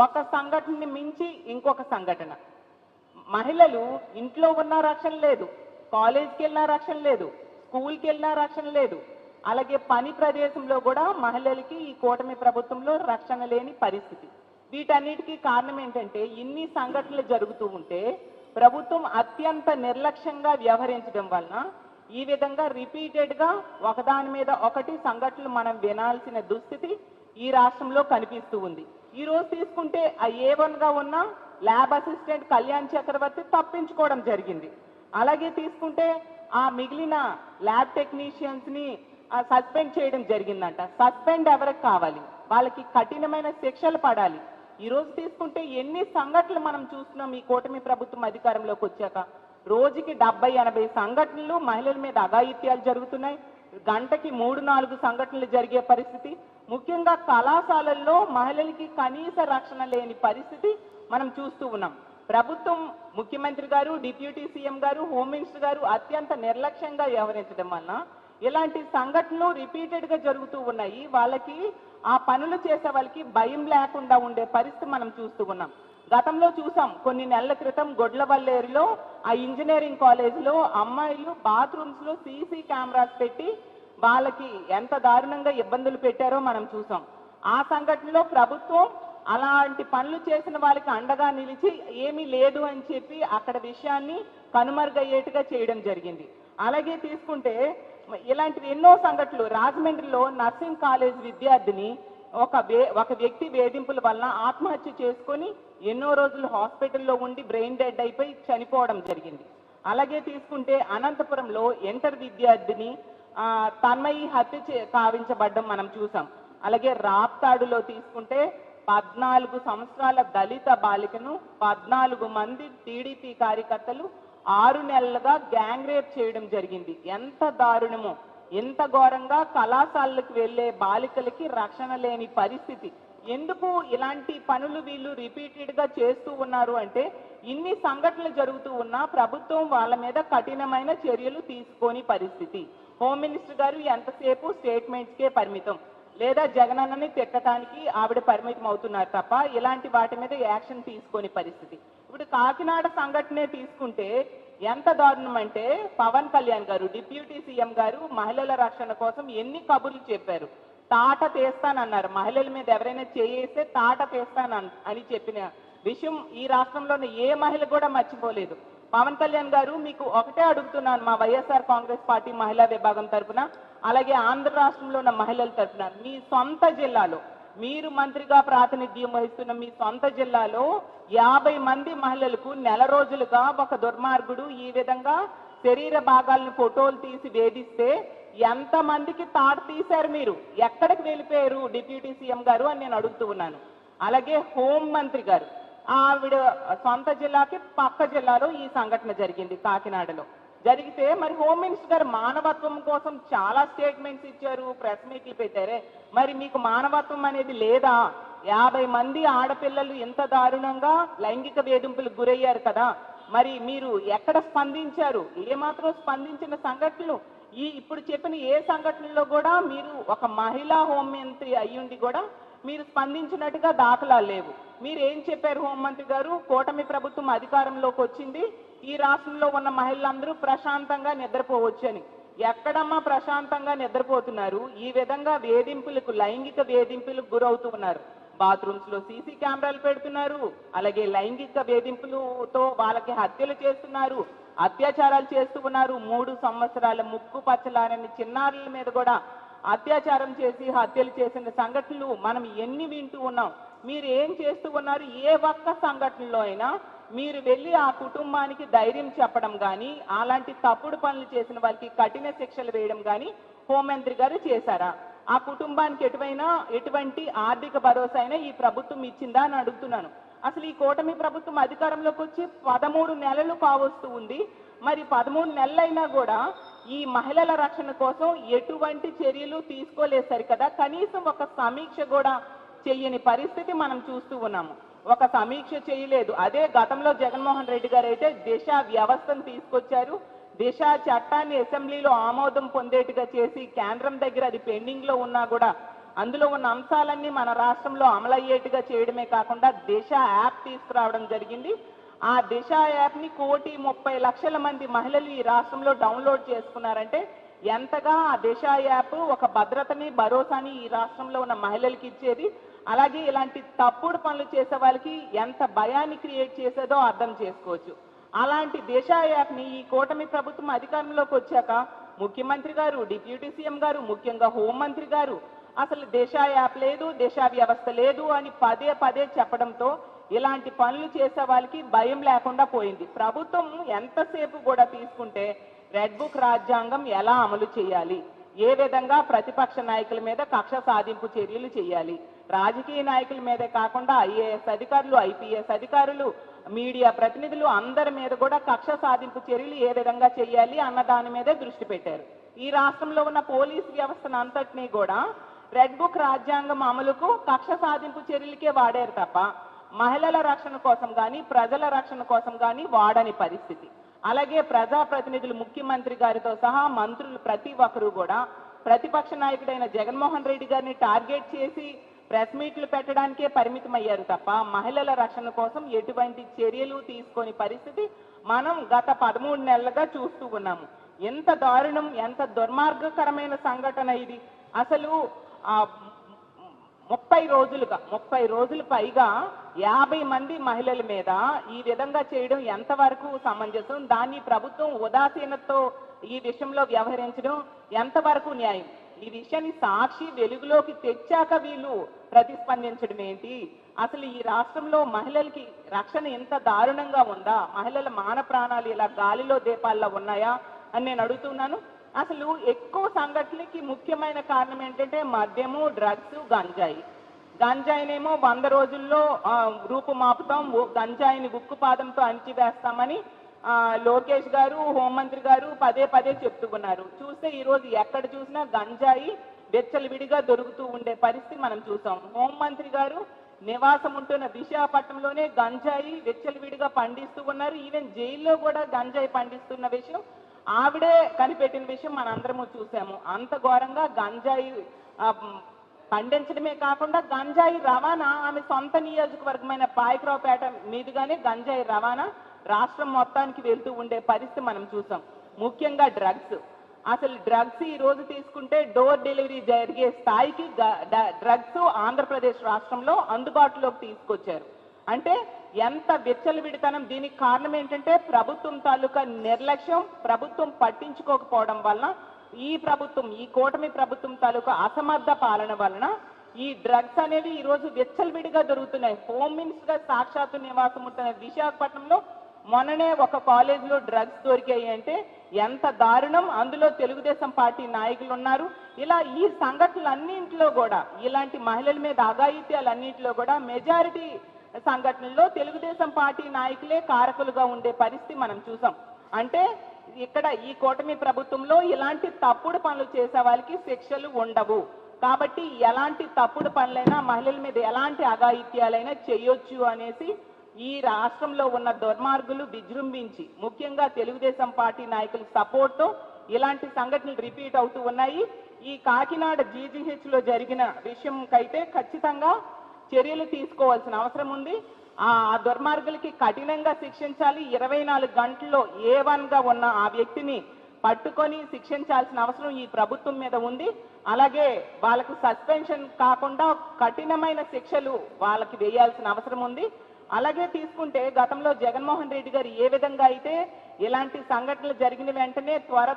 ఒక సంఘటనని మించి ఇంకొక సంఘటన. మహిళలు ఇంట్లో ఉన్న రక్షణ లేదు, కాలేజ్కి వెళ్ళినా రక్షణ లేదు, స్కూల్కి వెళ్ళినా రక్షణ లేదు, అలాగే పని ప్రదేశంలో కూడా మహిళలకి ఈ కూటమి ప్రభుత్వంలో రక్షణ లేని పరిస్థితి. వీటన్నిటికీ కారణం ఏంటంటే ఇన్ని సంఘటనలు జరుగుతూ ఉంటే ప్రభుత్వం అత్యంత నిర్లక్ష్యంగా వ్యవహరించడం వలన ఈ విధంగా రిపీటెడ్గా ఒకదాని మీద ఒకటి సంఘటనలు మనం వినాల్సిన దుస్థితి ఈ రాష్ట్రంలో కనిపిస్తూ ఉంది. ఈ రోజు తీసుకుంటే ఆ A1గా ఉన్న ల్యాబ్ అసిస్టెంట్ కళ్యాణ్ చక్రవర్తి తప్పించుకోవడం జరిగింది. అలాగే తీసుకుంటే ఆ మిగిలిన ల్యాబ్ టెక్నీషియన్స్ని సస్పెండ్ చేయడం జరిగిందంట. సస్పెండ్ ఎవరికి కావాలి? వాళ్ళకి కఠినమైన శిక్షలు పడాలి. ఈ రోజు తీసుకుంటే ఎన్ని సంఘటనలు మనం చూస్తున్నాం ఈ కూటమి ప్రభుత్వం అధికారంలోకి వచ్చాక. రోజుకి 70-80 సంఘటనలు మహిళల మీద అఘాయిత్యాలు జరుగుతున్నాయి. గంటకి 3-4 సంఘటనలు జరిగే పరిస్థితి. ముఖ్యంగా కళాశాలల్లో మహిళలకి కనీస రక్షణ లేని పరిస్థితి మనం చూస్తూ ఉన్నాం. ప్రభుత్వం, ముఖ్యమంత్రి గారు, డిప్యూటీ సీఎం గారు, హోమ్ మినిస్టర్ గారు అత్యంత నిర్లక్ష్యంగా వ్యవహరించడం వలన ఇలాంటి సంఘటనలు రిపీటెడ్గా జరుగుతూ ఉన్నాయి. వాళ్ళకి ఆ పనులు చేసే వాళ్ళకి భయం లేకుండా ఉండే పరిస్థితి మనం చూస్తూ ఉన్నాం. గతంలో చూసాం, కొన్ని నెలల క్రితం గొడ్లవల్లేరులో ఆ ఇంజనీరింగ్ కాలేజీలో అమ్మాయిలు బాత్రూమ్స్లో సీసీ కెమెరాస్ పెట్టి వాళ్ళకి ఎంత దారుణంగా ఇబ్బందులు పెట్టారో మనం చూసాం. ఆ సంఘటనలో ప్రభుత్వం అలాంటి పనులు చేసిన వాళ్ళకి అండగా నిలిచి ఏమీ లేదు అని చెప్పి అక్కడ విషయాన్ని కనుమరుగయ్యేట్టుగా చేయడం జరిగింది. అలాగే తీసుకుంటే ఇలాంటివి ఎన్నో సంఘటనలు. రాజమండ్రిలో నర్సింగ్ కాలేజ్ విద్యార్థిని ఒక వ్యక్తి వేధింపుల వల్ల ఆత్మహత్య చేసుకొని ఎన్నో రోజులు హాస్పిటల్లో ఉండి బ్రెయిన్ డెడ్ అయిపోయి చనిపోవడం జరిగింది. అలాగే తీసుకుంటే అనంతపురంలో ఇంటర్ విద్యార్థిని తన్మయి హత్య కావించబడ్డం మనం చూసాం. అలాగే రాప్తాడులో తీసుకుంటే 14 సంవత్సరాల దళిత బాలికను 14 మంది టీడీపీ కార్యకర్తలు 6 నెలలుగా గ్యాంగ్ రేప్ చేయడం జరిగింది. ఎంత దారుణమో! ఎంత ఘోరంగా కళాశాలలకు వెళ్లే బాలికలకి రక్షణ లేని పరిస్థితి. ఎందుకు ఇలాంటి పనులు వీళ్ళు రిపీటెడ్గా చేస్తూ ఉన్నారు అంటే ఇన్ని సంఘటనలు జరుగుతూ ఉన్నా ప్రభుత్వం వాళ్ళ మీద కఠినమైన చర్యలు తీసుకోని పరిస్థితి. హోమ్ మినిస్టర్ గారు ఎంతసేపు స్టేట్మెంట్స్కే పరిమితం, లేదా జగనన్నని తిట్టడానికి ఆవిడ పరిమితం అవుతున్నారు తప్ప ఇలాంటి వాటి మీద యాక్షన్ తీసుకోని పరిస్థితి. ఇప్పుడు కాకినాడ సంఘటనే తీసుకుంటే ఎంత దారుణం అంటే పవన్ కళ్యాణ్ గారు, డిప్యూటీ సీఎం గారు మహిళల రక్షణ కోసం ఎన్ని కబుర్లు చెప్పారు. తాట తీస్తానన్నారు. మహిళల మీద ఎవరైనా చేయేస్తే తాట తీస్తానని చెప్పిన విషయం ఈ రాష్ట్రంలోని ఏ మహిళ కూడా మర్చిపోలేదు. పవన్ కళ్యాణ్ గారు, మీకు ఒకటే అడుగుతున్నాను మా వైఎస్ఆర్ కాంగ్రెస్ పార్టీ మహిళా విభాగం తరఫున, అలాగే ఆంధ్ర రాష్ట్రంలో ఉన్న మహిళల తరఫున, మీ సొంత జిల్లాలో మీరు మంత్రిగా ప్రాతినిధ్యం వహిస్తున్న మీ సొంత జిల్లాలో 50 మంది మహిళలకు నెల రోజులుగా ఒక దుర్మార్గుడు ఈ విధంగా శరీర భాగాలను ఫోటోలు తీసి వేధిస్తే ఎంతమందికి తాట తీశారు? మీరు ఎక్కడికి వెళ్ళిపోయారు డిప్యూటీ సీఎం గారు అని నేను అడుగుతూ ఉన్నాను. అలాగే హోం మంత్రి గారు, ఆవిడ సొంత జిల్లాకి పక్క జిల్లాలో ఈ సంఘటన జరిగింది, కాకినాడలో జరిగితే మరి హోమ్ మినిస్టర్ గారు మానవత్వం కోసం చాలా స్టేట్మెంట్స్ ఇచ్చారు, ప్రెస్ మీట్లు పెట్టారే, మరి మీకు మానవత్వం అనేది లేదా? 50 మంది ఆడపిల్లలు ఎంత దారుణంగా లైంగిక వేధింపులకు గురయ్యారు కదా, మరి మీరు ఎక్కడ స్పందించారు? ఏమాత్రం స్పందించిన సంఘటనలు ఇప్పుడు చెప్పిన ఏ సంఘటనలో కూడా మీరు ఒక మహిళా హోంమంత్రి అయ్యుండి కూడా మీరు స్పందించినట్టుగా దాఖలాలు లేవు. మీరు ఏం చెప్పారు హోంమంత్రి గారు? కూటమి ప్రభుత్వం అధికారంలోకి వచ్చింది, ఈ రాష్ట్రంలో ఉన్న మహిళలందరూ ప్రశాంతంగా నిద్రపోవచ్చు అని. ఎక్కడమ్మా ప్రశాంతంగా నిద్రపోతున్నారు? ఈ విధంగా వేధింపులకు, లైంగిక వేధింపులకు గురవుతూ ఉన్నారు. బాత్రూమ్స్ లో సీసీ కెమెరాలు పెడుతున్నారు, అలాగే లైంగిక వేధింపులతో వాళ్ళకి హత్యలు చేస్తున్నారు, అత్యాచారాలు చేస్తూ ఉన్నారు. 3 సంవత్సరాల ముక్కు పచ్చలారని చిన్నారుల మీద కూడా అత్యాచారం చేసి హత్యలు చేసిన సంఘటనలు మనం ఎన్ని వింటూ ఉన్నాం. మీరు ఏం చేస్తూ ఉన్నారు? ఏ ఒక్క సంఘటనలో అయినా మీరు వెళ్ళి ఆ కుటుంబానికి ధైర్యం చెప్పడం కానీ, అలాంటి తప్పుడు పనులు చేసిన వాళ్ళకి కఠిన శిక్షలు వేయడం కానీ హోంమంత్రి గారు చేశారా? ఆ కుటుంబానికి ఎటువంటి ఆర్థిక భరోసా అయినా ఈ ప్రభుత్వం ఇచ్చిందా అని అడుగుతున్నాను. అసలు ఈ కూటమి ప్రభుత్వం అధికారంలోకి వచ్చి 13 నెలలు కావస్తూ ఉంది. మరి 13 నెలలైనా కూడా ఈ మహిళల రక్షణ కోసం ఎటువంటి చర్యలు తీసుకోలేదు సరికదా. కనీసం ఒక సమీక్ష కూడా చెయ్యని పరిస్థితి మనం చూస్తూ ఉన్నాము. ఒక సమీక్ష చేయలేదు. అదే గతంలో జగన్మోహన్ రెడ్డి గారు అయితే దిశ వ్యవస్థను తీసుకొచ్చారు. దిశ చట్టాన్ని అసెంబ్లీలో ఆమోదం పొందేట్టుగా చేసి కేంద్రం దగ్గర అది పెండింగ్ లో ఉన్నా కూడా అందులో ఉన్న అంశాలన్నీ మన రాష్ట్రంలో అమలయ్యేట్టుగా చేయడమే కాకుండా దిశ యాప్ తీసుకురావడం జరిగింది. ఆ దిశ యాప్ని 1,30,00,000 మంది మహిళలు ఈ రాష్ట్రంలో డౌన్లోడ్ చేసుకున్నారంటే ఎంతగా ఆ దిశ యాప్ ఒక భద్రతని భరోసాని ఈ రాష్ట్రంలో ఉన్న మహిళలకి ఇచ్చేది, అలాగే ఇలాంటి తప్పుడు పనులు చేసే వాళ్ళకి ఎంత భయాన్ని క్రియేట్ చేసేదో అర్థం చేసుకోవచ్చు. అలాంటి దిశ యాప్ని ఈ కూటమి ప్రభుత్వం అధికారంలోకి వచ్చాక ముఖ్యమంత్రి గారు, డిప్యూటీ సీఎం గారు, ముఖ్యంగా హోంమంత్రి గారు అసలు దిశ యాప్ లేదు, దిశ వ్యవస్థ లేదు అని పదే పదే చెప్పడంతో ఇలాంటి పనులు చేసే వాళ్ళకి భయం లేకుండా పోయింది. ప్రభుత్వం ఎంతసేపు కూడా తీసుకుంటే రెడ్ బుక్ రాజ్యాంగం ఎలా అమలు చేయాలి, ఏ విధంగా ప్రతిపక్ష నాయకుల మీద కక్ష సాధింపు చర్యలు చేయాలి, రాజకీయ నాయకుల మీదే కాకుండా ఐఏఎస్ అధికారులు, ఐపీఎస్ అధికారులు, మీడియా ప్రతినిధులు అందరి మీద కూడా కక్ష సాధింపు చర్యలు ఏ విధంగా చేయాలి అన్న దాని మీదే దృష్టి పెట్టారు. ఈ రాష్ట్రంలో ఉన్న పోలీస్ వ్యవస్థను అంతటినీ కూడా రెడ్ బుక్ రాజ్యాంగం అమలుకు కక్ష సాధింపు చర్యలకే వాడారు తప్ప మహిళల రక్షణ కోసం కానీ ప్రజల రక్షణ కోసం కానీ వాడని పరిస్థితి. అలాగే ప్రజాప్రతినిధులు ముఖ్యమంత్రి గారితో సహా మంత్రులు ప్రతి ఒక్కరూ కూడా ప్రతిపక్ష నాయకుడైన జగన్మోహన్ రెడ్డి గారిని టార్గెట్ చేసి ప్రెస్ మీట్లు పెట్టడానికే పరిమితం అయ్యారు తప్ప మహిళల రక్షణ కోసం ఎటువంటి చర్యలు తీసుకొని పరిస్థితి మనం గత 13 నెలలుగా చూస్తూ ఉన్నాము. ఎంత దారుణం, ఎంత దుర్మార్గకరమైన సంఘటన ఇది. అసలు 30 రోజులు పైగా 50 మంది మహిళల మీద ఈ విధంగా చేయడం ఎంతవరకు సమంజసం, దాన్ని ప్రభుత్వం ఉదాసీనతతో ఈ విషయంలో వ్యవహరించడం ఎంతవరకు న్యాయం, ఈ విషయాన్ని సాక్షి వెలుగులోకి తెచ్చాక వీళ్ళు ప్రతిస్పందించడం ఏంటి, అసలు ఈ రాష్ట్రంలో మహిళలకి రక్షణ ఎంత దారుణంగా ఉందా, మహిళల మాన ప్రాణాలు ఇలా గాలిలో దీపాల్లో ఉన్నాయా అని నేను అడుగుతున్నాను. అసలు ఎక్కువ సంఘటనలకి ముఖ్యమైన కారణం ఏంటంటే మద్యము, డ్రగ్స్, గంజాయినేమో 100 రోజుల్లో రూపుమాపుతాం, గంజాయిని ఉక్కుపాదంతో అణిచివేస్తామని లోకేష్ గారు, హోంమంత్రి గారు పదే పదే చెప్తున్నారు. చూస్తే ఈ రోజు ఎక్కడ చూసినా గంజాయి వెచ్చలవిడిగా దొరుకుతూ ఉండే పరిస్థితి మనం చూసాం. హోంమంత్రి గారు నివాసం ఉంటున్న విశాఖపట్నంలోనే గంజాయి వెచ్చలవిడిగా పండిస్తూ ఉన్నారు. ఈవెన్ జైల్లో కూడా గంజాయి పండిస్తున్న విషయం ఆవిడే కనిపెట్టిన విషయం మనందరము చూసాము. అంత ఘోరంగా గంజాయి పండించడమే కాకుండా గంజాయి రవాణా ఆమె సొంత నియోజకవర్గమైన పాయకరావుపేట మీదుగానే గంజాయి రవాణా రాష్ట్రం మొత్తానికి వెళ్తూ ఉండే పరిస్థితి మనం చూసాం. ముఖ్యంగా డ్రగ్స్, అసలు డ్రగ్స్ ఈ రోజు తీసుకుంటే డోర్ డెలివరీ జరిగే స్థాయికి డ్రగ్స్ ఆంధ్రప్రదేశ్ రాష్ట్రంలో అందుబాటులోకి తీసుకొచ్చారు. అంటే ఎంత విచ్చలవిడితనం. దీనికి కారణం ఏంటంటే ప్రభుత్వం తాలూకా నిర్లక్ష్యం, ప్రభుత్వం పట్టించుకోకపోవడం వలన ఈ కూటమి ప్రభుత్వం తాలూకా అసమర్థ పాలన వలన ఈ డ్రగ్స్ అనేవి ఈ రోజు విచ్చలవిడిగా దొరుకుతున్నాయి. హోమ్ మినిస్టర్ గా సాక్షాత్తు నివాసం ఉంటున్న విశాఖపట్నంలో మొన్ననే ఒక కాలేజీలో డ్రగ్స్ దొరికాయి అంటే ఎంత దారుణం. అందులో తెలుగుదేశం పార్టీ నాయకులు ఉన్నారు. ఇలా ఈ సంఘటనలన్నింటిలో కూడా, ఇలాంటి మహిళల మీద అఘాయిత్యాలన్నింటిలో కూడా మెజారిటీ సంఘటనల్లో తెలుగుదేశం పార్టీ నాయకులే కారకులుగా ఉండే పరిస్థితి మనం చూసాం. అంటే ఇక్కడ ఈ కూటమి ప్రభుత్వంలో ఇలాంటి తప్పుడు పనులు చేసే వాళ్ళకి శిక్షలు ఉండవు. కాబట్టి ఎలాంటి తప్పుడు పనులైనా, మహిళల మీద ఎలాంటి అఘాయిత్యాలైనా చేయొచ్చు అనేసి ఈ రాష్ట్రంలో ఉన్న దుర్మార్గులు విజృంభించి, ముఖ్యంగా తెలుగుదేశం పార్టీ నాయకుల సపోర్ట్తో ఇలాంటి సంఘటనలు రిపీట్ అవుతూ ఉన్నాయి. ఈ కాకినాడ జీజీహెచ్ లో జరిగిన విషయంకైతే ఖచ్చితంగా చర్యలు తీసుకోవాల్సిన అవసరం ఉంది. ఆ దుర్మార్గులకి కఠినంగా శిక్షించాలి. 24 గంటల్లో A1గా ఉన్న ఆ వ్యక్తిని పట్టుకొని శిక్షించాల్సిన అవసరం ఈ ప్రభుత్వం మీద ఉంది. అలాగే వాళ్ళకు సస్పెన్షన్ కాకుండా కఠినమైన శిక్షలు వాళ్ళకి వేయాల్సిన అవసరం ఉంది. అలాగే తీసుకుంటే గతంలో జగన్మోహన్ రెడ్డి గారు ఏ విధంగా అయితే ఇలాంటి సంఘటనలు జరిగిన వెంటనే త్వర